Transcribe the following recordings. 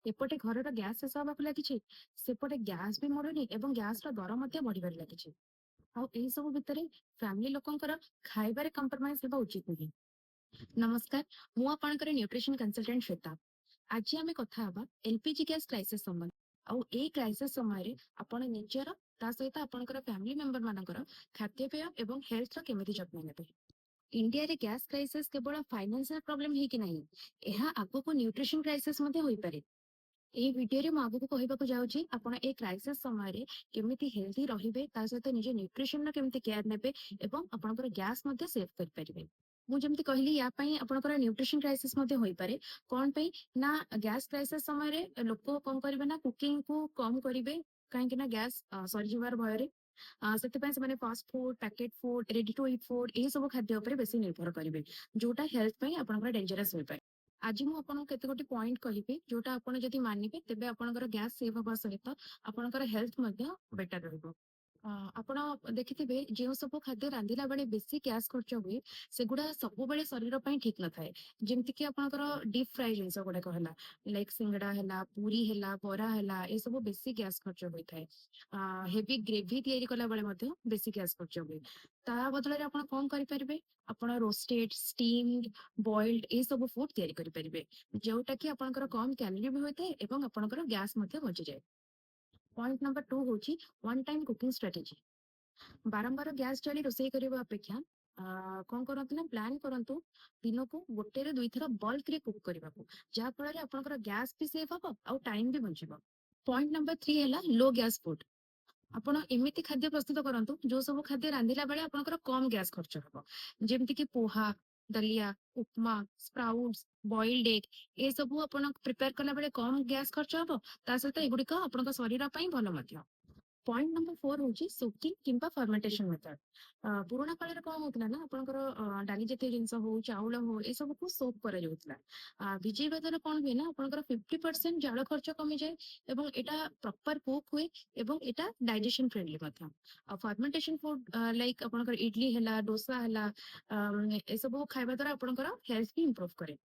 एपटे घरर gas शेष होगा लगी सेपटे ग्यास भी मिलूनी और ग्यास दर बढ़िबार लगी। आई सब भितर फैमिली लोकंकर खाइबार कंप्रोमाइज होगा उचित नुहे। नमस्कार, मु आपणकर न्यूट्रिशन कंसल्टेंट श्वेता। आज आम कथा हवा एलपीजी गैस क्राइसिस संबंध। आउ ए क्राइसिस समय आपण निजर ता सहित आपणकर फैमिली मेंबर मानकर खाद्यपेय एवं हेल्थ रो केमिति जत्न नेबे। इंडिया रे गैस क्राइसिस केवल फाइनेंशियल प्रॉब्लम ही कि नहीं, एहा आगो को न्यूट्रिशन क्राइसिस मध्ये होई पारे। एही वीडियो रे मु आगु को कहबाकू जाउची आपण ए क्राइसिस समय रे केमिति हेल्दी रहिबे ता सहित निज न्यूट्रिशन रो केमिति केयर नेबे एवं आपणकर गैस मध्ये सेव कर परिबे। मु जेमति कहली या पई आपणकर न्यूट्रिशन क्राइसिस मध्ये होई पारे। कोन पई ना गैस क्राइसिस समय रे लोक कोन करिवे ना कुकिंग को कम करिवे काहे कि ना गैस सरी जिवार भय रे सेते पई से माने fast food, packet food, ready to eat food ए सब खाद्य ऊपर बेसी निर्भर करिवे जोटा हेल्थ पई आपणकर डेंजरस होई पारे। आज मु आपन केते गोटी पॉइंट कहिबी जोटा आपन जदि मानिबे तेबे आपनकर गैस सेव हबा सहित आपनकर हेल्थ मध्य बेटर रहबो। आपण देखिथिबे जे सब खाद्य रांधिला बेले बेसी गैस खर्च हुए सेगुडा सब बेले शरीर पई ठीक न थाए। जेमति कि आपनकर डीप फ्राई जिंस गुडा कहला लाइक सिंगड़ा हैला, पूरी हैला, बरा हैला ए सब बेसी गैस खर्च होई थाए। हेवी ग्रेवी तयारी कला बेले मध्य बेसी गैस खर्च हुए। ता बदले रे आपण कोन करि परिबे, आपण रोस्टेड, स्टीम्ड, बॉइल्ड ए सब फूड तयारी करि परिबे जोटा कि आपनकर कम कैलोरी भी होय थाए एवं आपनकर गैस मध्य बचि जाय। पॉइंट नंबर 2 होची वन टाइम कुकिंग स्ट्रेटेजी। बारंबार गैस जाली रोषेई करबा अपेक्षा कोन करंतु ना प्लान करंतु दिन को गोटे रे दुई थरा बल्क रे कुक करबाकू जा फल रे आपनकर गैस भी सेव हबो और टाइम भी बचिबो। पॉइंट नंबर 3 हैला लो गैस फूड। आपण एमिति खाद्य प्रस्तुत करंतु जो सब खाद्य रांधिला बेले आपनकर कम गैस खर्च हबो। जेमति कि पोहा, दलिया, उपमा, स्प्राउट्स, बॉइल्ड एग ए सब आपण प्रिपेयर कला बेले कम गैस खर्च हबो ता सहित एगुडिक आपनकर शरीर पई भलो मध्य। पॉइंट नंबर 4 होची सोकिंग किंबा फर्मेंटेशन मेथड। पुराना काल रे कोन होतला ना आपनकर डाली जतिय जिंस हो चाउल हो ए सब को सोक करा जाउतला। भिजेଇବା द्वारा कोन हुए ना आपनकर 50% जाळ खर्च कमी जाय एवं एटा प्रॉपर कुक हुए एवं एटा डाइजेशन फ्रेंडली मध्य। फर्मेंटेशन फूड लाइक आपनकर इडली हैला, डोसा हैला ए सब खाइबा द्वारा आपनकर हेल्थ भी इंप्रूव करे।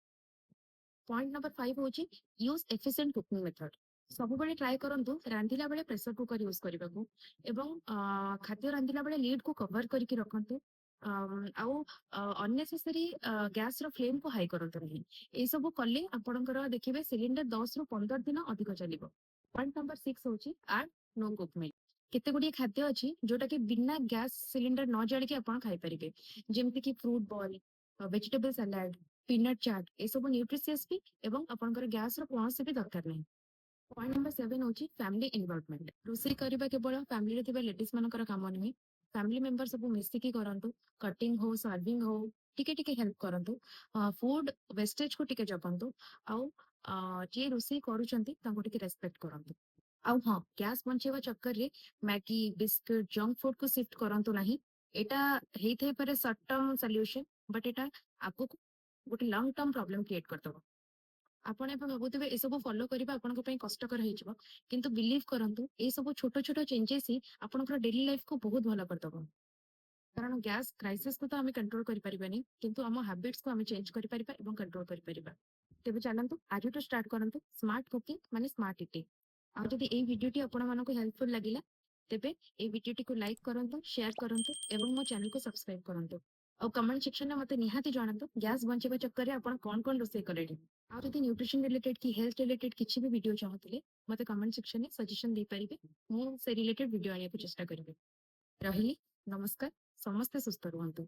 पॉइंट नंबर 5 होची यूज एफिशिएंट कुकिंग मेथड। सब बेले ट्राई करंतु रांधिला बेले प्रेशर कुकर यूज करबाकू एवं खाद्य रांधिला बेले लीड को कवर करके रखंतु। आउ अननेसेसरी गैस रो फ्लेम को हाई करंतु नहीं। ए सब कले आपनकर देखिबे सिलिंडर 10 रु 15 दिन अधिक चलिबो। पॉइंट नंबर 6 होची एड नो कुक मील। केते गुडी खाद्य अछि जोटा कि बिना गैस सिलिंडर न जाली के आपण खाइ परिबे जेमति कि fruit ball, vegetable salad, peanut chaat ए सब न्यूट्रिशियस भी एवं आपनकर गैस रो कोनोसी भी दरकार नहीं। पॉइंट नंबर 7 होची फैमिली इन्वॉल्वमेंट। रोषेई करबा केवल फैमिली रे थिबा लेडीज मानकर काम नुहे। फैमिली मेंबर सब मिसी की करंतु कटिंग हो सर्विंग हो टिके टिके हेल्प करंतु। फूड वेस्टेज को टिके जपंतु आउ जे रोषेई करूचंती तांको टिके रेस्पेक्ट करंतु। आउ हां गैस बंचेवा चक्कर रे मैगी बिस्किट जंक फूड को शिफ्ट करंतु नाही। एटा हेइ थे पारे शॉर्ट टर्म सॉल्यूशन बट एटा आगु गोटे लॉन्ग टर्म प्रॉब्लम क्रिएट करदबो। आपण ए भाबुथिबे ए सब फॉलो करिबा आपनको पई कष्टकर हेजिबो किंतु बिलीव करंतु ए सब छोटो छोटो चेंजेस ही आपनकर डेली लाइफ को बहुत भलो करदबो। कारण गैस क्राइसिस को तो हमें कंट्रोल करि परिबानी किंतु हम हैबिट्स को हमें चेंज करि परिबा एवं कंट्रोल करि परिबा। तेबे चलंतु आज टू स्टार्ट करंतु स्मार्ट कुकिंग माने स्मार्ट ईटिंग। आ जदि ए वीडियोटी आपण मानको हेल्पफुल लागिला तेबे ए वीडियोटी को लाइक करंतु शेयर करंतु एवं मो चैनल को सब्सक्राइब करंतु। और कमेंट सेक्शन में मते निहाती जानंतु गैस बंचेबा चक्कर रे आपण कोन कोन रोसे करेडी। आ जदि न्यूट्रिशन रिलेटेड की हेल्थ रिलेटेड किछि भी वीडियो चाहतिले मते कमेंट सेक्शन में सजेशन दे परिबे। मु से रिलेटेड वीडियो आनिया को चेष्टा करिबे। रहिली नमस्कार समस्त सुस्थ रुहंतु।